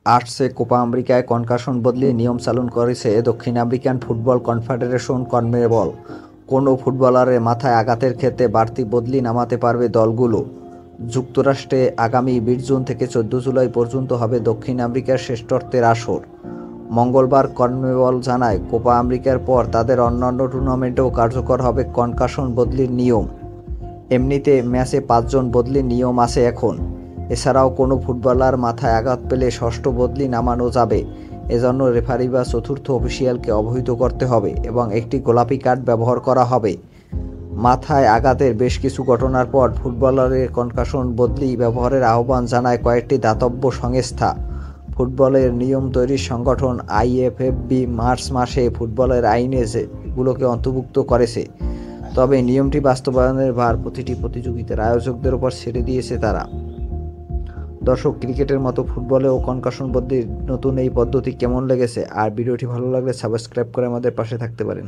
আসছে কোপা আমেরিকায় কনকাশন বদলিয়ে নিয়ম চালু করেছে দক্ষিণ আমেরিকান ফুটবল কনফেডারেশন কনমেবল। কোনো ফুটবলারের মাথায় আঘাতের ক্ষেত্রে বাড়তি বদলি নামাতে পারবে দলগুলো। যুক্তরাষ্ট্রে আগামী 20 জুন থেকে 14 জুলাই পর্যন্ত হবে দক্ষিণ আমেরিকার শ্রেষ্ঠত্বের আসর। মঙ্গলবার কনমেবল জানায়, কোপা আমেরিকার পর তাদের অন্যান্য টুর্নামেন্টেও কার্যকর হবে কনকাশন বদলির নিয়ম। এমনিতে ম্যাচে 5 জন বদলির নিয়ম আছে এখন। এছাড়াও কোনো ফুটবলার মাথায় আঘাত পেলে ষষ্ঠ বদলি নামানো যাবে। এজন্য রেফারি বা চতুর্থ অফিসিয়ালকে অবহিত করতে হবে এবং একটি গোলাপি কার্ড ব্যবহার করা হবে। মাথায় আঘাতের বেশ কিছু ঘটনার পর ফুটবলারের কনকাশন বদলি ব্যবহারের আহ্বান জানায় কয়েকটি দাতব্য সংস্থা। ফুটবলের নিয়ম তৈরির সংগঠন আইএফএফবি মার্চ মাসে ফুটবলের আইনে যেগুলোকে অন্তর্ভুক্ত করেছে। তবে নিয়মটি বাস্তবায়নের ভার প্রতিটি প্রতিযোগিতার আয়োজকদের উপর ছেড়ে দিয়েছে তারা। দর্শক, ক্রিকেটের মতো ফুটবলেও কনকাশন বদলির নতুন এই পদ্ধতি কেমন লেগেছে? আর ভিডিওটি ভালো লাগলে সাবস্ক্রাইব করে আমাদের পাশে থাকতে পারেন।